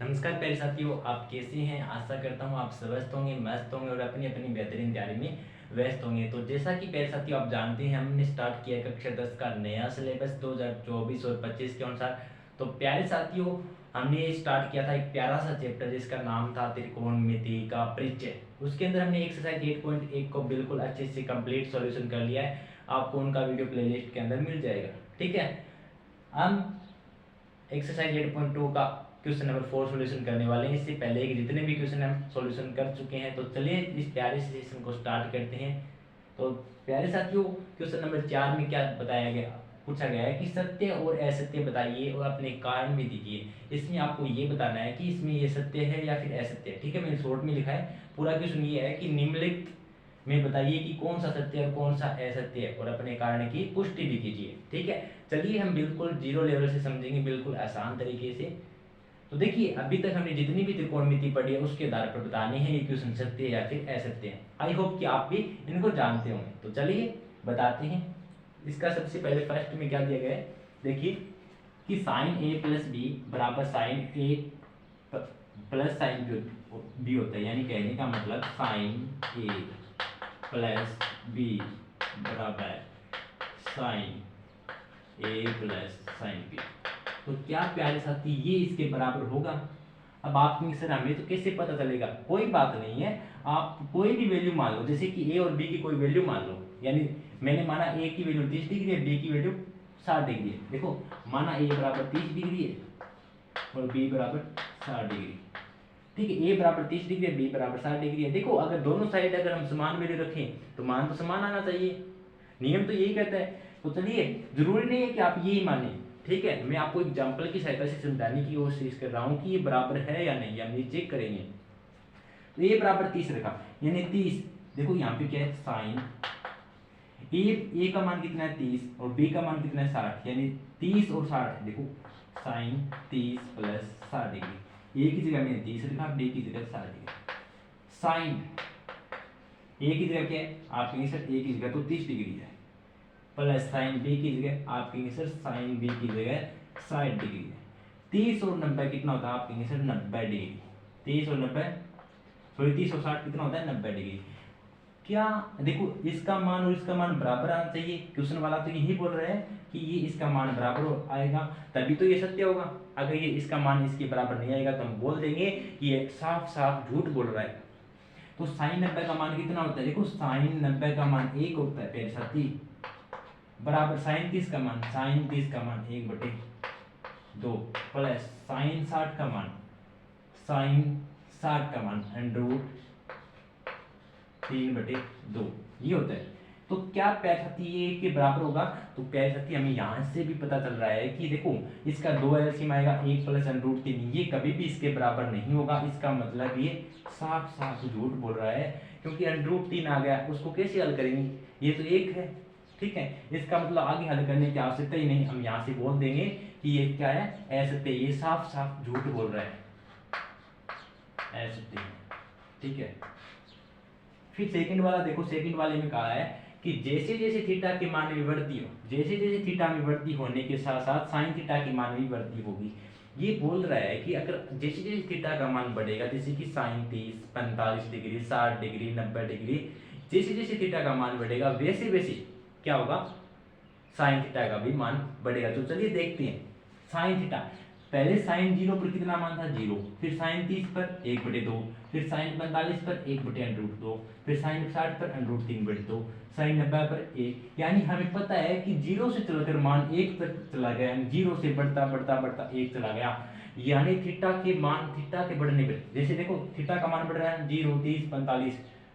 नमस्कार प्यारे साथियों, आप कैसे हैं। आशा करता हूँ आप स्वस्थ होंगे, मस्त होंगे और अपनी अपनी बेहतरीन तैयारी में व्यस्त होंगे। तो जैसा कि प्यारे साथियों आप जानते हैं, हमने स्टार्ट किया कक्षा 10 का नया सिलेबस 2024 और 25 के अनुसार। तो प्यारे साथियों, हमने स्टार्ट किया था एक प्यारा सा चैप्टर जिसका नाम था त्रिकोणमिति का परिचय। उसके अंदर हमने एक्सरसाइज 8.1 को बिल्कुल अच्छे से कंप्लीट सॉल्यूशन कर लिया है। आपको उनका वीडियो प्लेलिस्ट के अंदर मिल जाएगा। ठीक है, हम एक्सरसाइज 8.2 का क्वेश्चन नंबर 4 सॉल्यूशन करने वाले हैं। इससे पहले कि जितने भी क्वेश्चन हम सॉल्यूशन कर चुके हैं, तो चलिए इस प्यारे से सेशन को स्टार्ट करते हैं। तो प्यारे साथियों, क्वेश्चन नंबर 4 में क्या बताया गया, पूछा गया है कि सत्य और असत्य बताइए और अपने कारण भी दीजिए। इसमें आपको ये बताना है कि इसमें ये सत्य है या फिर असत्य है। ठीक है, मैंने शॉर्ट में लिखा है। पूरा क्वेश्चन ये है कि निम्नलिखित में बताइए कि कौन सा सत्य है और कौन सा असत्य है और अपने कारण की पुष्टि भी कीजिए। ठीक है, चलिए हम बिल्कुल जीरो लेवल से समझेंगे, बिल्कुल आसान तरीके से। तो देखिए, अभी तक हमने जितनी भी त्रिकोणमिति पढ़ी है उसके आधार पर बताने हैं ये क्वेश्चन सत्य है या फिर असत्य है। आई होप कि आप भी इनको जानते होंगे। तो चलिए बताते हैं। इसका सबसे पहले फर्स्ट में क्या दिया गया है, देखिए कि साइन ए प्लस बी बराबर साइन ए प्लस साइन बी होता है। यानी कहने का मतलब साइन ए प्लस बी बराबर साइन ए प्लस साइन बी। तो क्या प्यारे साथी ये इसके बराबर होगा। अब आप कहेंगे सर हमें तो कैसे पता चलेगा। कोई बात नहीं है, आप कोई भी वैल्यू मान लो, जैसे कि ए और बी की कोई वैल्यू मान लो। यानी मैंने माना ए की वैल्यू 30 डिग्री है, बी की वैल्यू 60 डिग्री है। देखो, माना ए बराबर 30 डिग्री है और बी बराबर 60 डिग्री। ठीक है, ए बराबर 30 डिग्री है, बी बराबर 60 डिग्री है। देखो, अगर दोनों साइड अगर हम समान वैल्यू रखें तो मान तो समान आना चाहिए। नियम तो यही कहता है। तो चलिए, जरूरी नहीं है कि आप यही माने। ठीक है, मैं आपको एग्जांपल की सहायता से समझाने की कोशिश कर रहा हूँ कि ये बराबर है या नहीं, हम ये चेक करेंगे। तो ए बराबर 30 रखा, यानी 30। देखो यहाँ पे क्या है, साइन ए का मान कितना है 30 और बी का मान कितना है 60, यानी 30 और 60। देखो, साइन 30 प्लस 60 डिग्री। ए की जगह मैंने 30 रखा, बी की जगह 60 डिग्री। साइन ए की जगह क्या है, आप कहेंगे सर ए की जगह तो 30 डिग्री है, प्लस साइन बी की जगह आप कहेंगे सर साइन बी की जगह 60 डिग्री है। 30 और 90 कितना होता है, आप कहेंगे सर 90 डिग्री। 30 और 90 सॉरी 30 और 60 कितना होता है, 90 डिग्री। क्या देखो, इसका मान और इसका मान बराबर आना चाहिए। क्वेश्चन वाला तो यही बोल रहे हैं कि ये इसका मान बराबर आएगा तभी तो ये सत्य होगा। अगर ये इसका मान इसके बराबर नहीं आएगा तो हम बोल देंगे कि ये साफ साफ झूठ बोल रहा है। तो साइन 90 का मान कितना होता है, देखो साइन 90 का मान 1 होता है प्यारे साथी, बराबर साइन 30 का मान, साइन 30 का मान 1/2 प्लस साइन 60 का मान, साइन 60 का मान √3/2 ये होता है। तो क्या प्यारे साथी ये के बराबर होगा। तो प्यारे साथी हमें यहाँ से भी पता चल रहा है कि देखो, इसका 2 एलसीएम आएगा 1 प्लस √3, ये कभी भी इसके बराबर नहीं होगा। इसका मतलब ये साफ साफ झूठ बोल रहा है, क्योंकि √3 आ गया, उसको कैसे हल करेंगे, ये तो 1 है। ठीक है, इसका मतलब आगे हल करने की आवश्यकता ही नहीं। हम यहाँ से बोल देंगे कि ये क्या है, असत्य। ये साफ साफ झूठ बोल रहा है, असत्य। ठीक है, फिर सेकंड वाला देखो, सेकंड वाले में कहा है कि जैसे जैसे थीटा के मान में वृद्धि हो, जैसे जैसे थीटा में वृद्धि होने के साथ साथ साइन थीटा के मान में वृद्धि होगी। ये बोल रहा है कि अगर जैसे जैसे थीटा का मान बढ़ेगा, जैसे कि साइन 30, 45 डिग्री, 60 डिग्री, 90 डिग्री, जैसे जैसे थीटा का मान बढ़ेगा वैसे वैसे क्या होगा, साइन थीटा का भी मान बढ़ेगा। तो चलिए देखते हैं। साइन थीटा, पहले साइन 0 पर कितना मान था, 0, फिर साइन 30 पर 1/2, फिर साइन 45 पर 1/√2, फिर साइन 60 पर √3/2, साइन 90 पर 1। यानी हमें पता है कि 0 से चलकर मान 1 तक चला गया, यानी 0 से बढ़ता बढ़ता बढ़ता 1 चला गया। यानी थीटा के मान, थीटा के बढ़ने पर, जैसे देखो थीटा का मान बढ़ रहा है 0, 30, 45,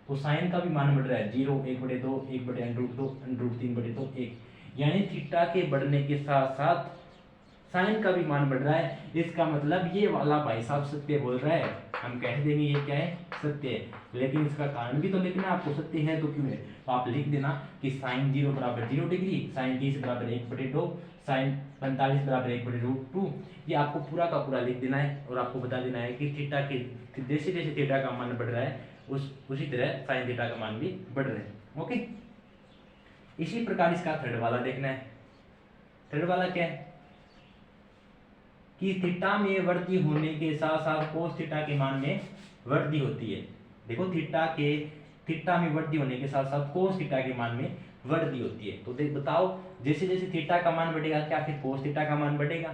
तो साइन का भी मान बढ़ रहा है 0, 1/2, 1/√2, √3/2, 1। यानी थीटा के बढ़ने के साथ साथ साइन का भी मान बढ़ रहा है। इसका मतलब ये वाला भाई साहब सत्य बोल रहा है। हम कह देंगे ये क्या है, सत्य है। लेकिन इसका कारण भी तो लिखना है आपको, सत्य है तो क्यों है। तो आप लिख देना कि साइन 0 बराबर 0 डिग्री, साइन 30 बराबर 1/2, साइन 45 बराबर 1/√2। ये आपको पूरा का पूरा लिख देना है और आपको बता देना है कि थीटा के जैसे जैसे थीटा का मान बढ़ रहा है उसी तरह साइन थीटा का मान भी बढ़ रहा है। ओके, इसी प्रकार इसका थर्ड वाला देखना है। थर्ड वाला क्या है, कि थीटा में वृद्धि होने के साथ साथ कोस थीटा के मान में वृद्धि होती है। देखो थीटा में वृद्धि होने के साथ साथ कोस थीटा के मान में वृद्धि होती है। तो बताओ जैसे जैसे थीटा का मान बढ़ेगा क्या फिर कोस थीटा का मान बढ़ेगा?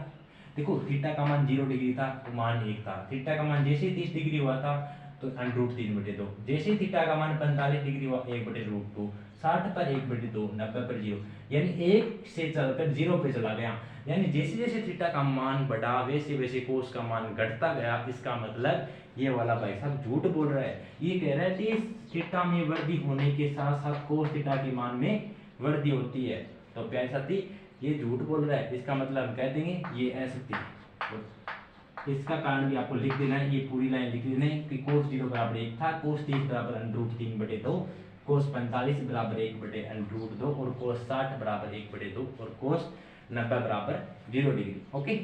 देखो थीटा का मान 0 डिग्री था तो मान 1 था। थीटा का मान जैसे 30 डिग्री हुआ था तो √3/2। जैसे थीटा का मान 45 डिग्री हुआ 1/√2, 60 पर 1/2, 90 पर 0, यानी 1 से चलकर 0 पे चला गया। यानी जैसे जैसे थीटा का मान बढ़ा वैसे वैसे कोस का मान घटता गया। इसका मतलब ये वाला भाई साहब झूठ बोल रहा है। ये कह रहा है कि थीटा में वृद्धि होने के साथ साथ कोस थीटा के मान में वृद्धि होती है। तो प्यारे साथी ये झूठ बोल रहा है, इसका मतलब हम कह देंगे ये असत्य है। इसका कारण भी आपको लिख देना है, ये पूरी लाइन लिख देना है कि cos 0 बराबर 1 था, cos 30 बराबर √3/2, cos 45 बराबर 1/√2 और cos 60 बराबर 1/2 और cos 90 बराबर 0 डिग्री। ओके,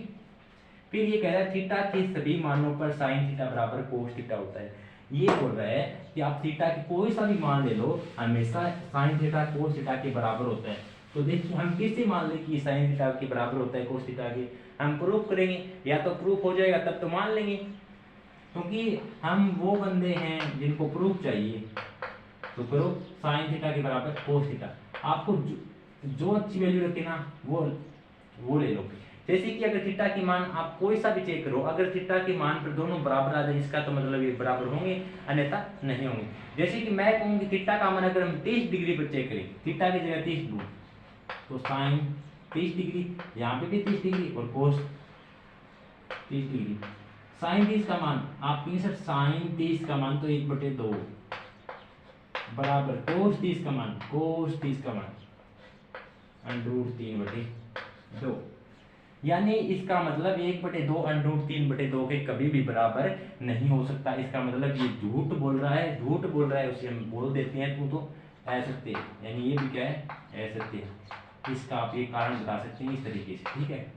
फिर ये कह रहा है थीटा के सभी मानों पर sin थीटा बराबर cos थीटा होता है। ये बोल रहा है कि आप थीटा के कोई सा भी मान ले लो, हमेशा sin थीटा cos थीटा के बराबर होता है। तो देखिए हम किससे मान लें कि sin थीटा के बराबर होता है cos थीटा के? हम प्रूफ करेंगे, या तो प्रूफ हो जाएगा तब तो मान लेंगे, क्योंकि हम वो बंदे हैं जिनको प्रूफ चाहिए। तो करो sin थीटा के बराबर cos थीटा। आपको जो अच्छी वैल्यू रखे ना वो ले लो। जैसे कि अगर थीटा की मान आप कोई सा भी चेक करो, अगर थीटा के मान पर दोनों बराबर आ जाए इसका तो मतलब ये बराबर होंगे, अन्यथा नहीं होंगे। जैसे कि मैं कहूँ कि थीटा का मान अगर हम 30 डिग्री पर चेक करें, थीटा की जगह 30 लूँ तो साइन 30 डिग्री, यहाँ पे भी 30 डिग्री और कोस 30 डिग्री। साइन 30 का मान आप कहेंगे सर साइन 30 का मान तो 1/2 बराबर कोस 30 का मान √3/2, यानी इसका मतलब 1/2 √3/2 के कभी भी बराबर नहीं हो सकता। इसका मतलब ये झूठ बोल रहा है, उसे हम बोल देते हैं तू तो असत्य, यानी ये भी क्या है असत्य। इसका आप ये कारण बता सकते हैं इस तरीके से, ठीक है।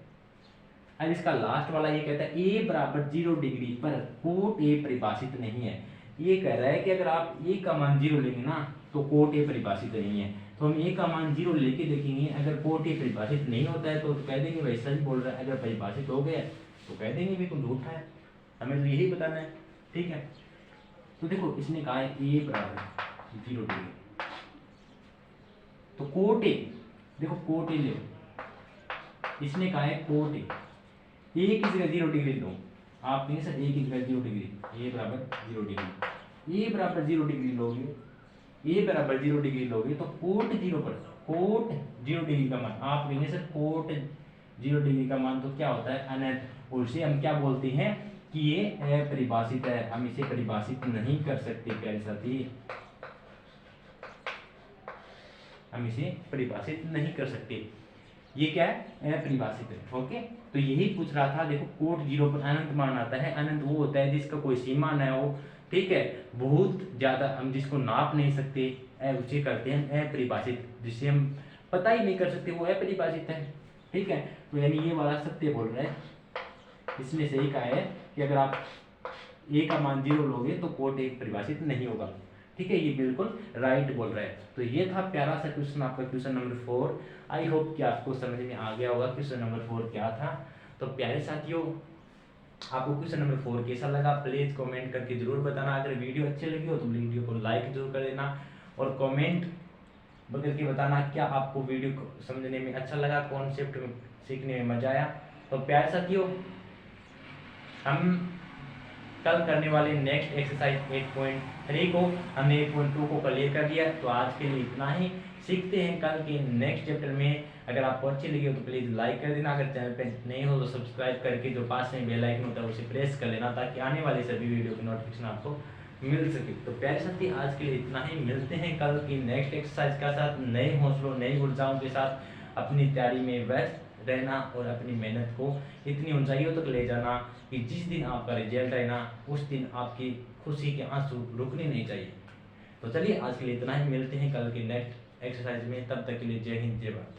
अब इसका लास्ट वाला ये कहता है a बराबर 0 डिग्री पर कोट a परिभाषित नहीं है। ये कह रहा है कि अगर आप a का मान 0 लेंगे ना तो कोट a परिभाषित नहीं है। तो हम a का मान 0 लेके देखेंगे, अगर कोट a परिभाषित नहीं होता है तो कह देंगे भाई सही बोल रहा है, अगर परिभाषित हो गया तो कह देंगे भी तुम झूठा है। हमें तो यही बताना है, ठीक है। तो देखो इसने कहा है a बराबर 0 डिग्री, तो कोट a, देखो कोट ए ले, इसने कहा है कोट ए की जगह 0 डिग्री लो। आप कहेंगे सर ए की जगह 0 डिग्री, ए बराबर 0 डिग्री, ए बराबर 0 डिग्री लोगे, ए बराबर 0 डिग्री लोगे तो कोट 0 पर कोट 0 डिग्री का मान आप कहेंगे सर कोट 0 डिग्री का मान तो क्या होता है अनंत, और इसे हम क्या बोलते हैं कि ये अपरिभाषित है, हम इसे परिभाषित नहीं कर सकते प्यारे साथी, हम इसे परिभाषित नहीं कर सकते। ये क्या है अपरिभाषित है। ओके, तो यही पूछ रहा था। देखो कोट 0 पर अनंत मान आता है, अनंत वो होता है जिसका कोई सीमा न हो, ठीक है, बहुत ज्यादा हम जिसको नाप नहीं सकते उसे करते हैं अपरिभाषित, जिसे हम पता ही नहीं कर सकते वो अपरिभाषित है, ठीक है। तो यानी ये वाला सत्य बोल रहा है, इसने सही कहा है कि अगर आप ए का मान 0 लोगे तो कोट एक परिभाषित नहीं होगा, ठीक है। ये बिल्कुल राइट बोल रहा है। तो ये था प्यारा सा क्वेश्चन आपका, क्वेश्चन नंबर 4। आई होप कि आपको समझ में आ गया होगा क्वेश्चन नंबर 4 क्या था। तो प्यारे साथियों आपको क्वेश्चन नंबर 4 कैसा लगा प्लीज कमेंट करके जरूर बताना। अगर वीडियो अच्छी लगी हो तो वीडियो को लाइक जरूर कर देना और कमेंट करके बताना क्या आपको वीडियो को समझने में अच्छा लगा, कॉन्सेप्ट सीखने में मजा आया। तो प्यारे साथियों हम कल करने वाले नेक्स्ट एक्सरसाइज 8.3 को हमने 8.2 को क्लियर कर दिया। तो आज के लिए इतना ही, सीखते हैं कल के नेक्स्ट चैप्टर में। अगर आपको अच्छी लगी हो तो प्लीज़ लाइक कर देना, अगर चैनल पे नहीं हो तो सब्सक्राइब करके जो पास में बेल आइकन होता है उसे प्रेस कर लेना ताकि आने वाले सभी वीडियो की नोटिफिकेशन आपको मिल सके। तो प्यारे साथी आज के लिए इतना ही, मिलते हैं कल की नेक्स्ट एक्सरसाइज के साथ, नए हौसलों नई ऊर्जाओं के साथ। अपनी तैयारी में व्यस्त रहना और अपनी मेहनत को इतनी ऊंचाइयों तक ले जाना कि जिस दिन आपका रिजल्ट आए ना उस दिन आपकी खुशी के आंसू रुकने नहीं चाहिए। तो चलिए आज के लिए इतना ही, मिलते हैं कल के नेक्स्ट एक्सरसाइज में, तब तक के लिए जय हिंद जय भारत।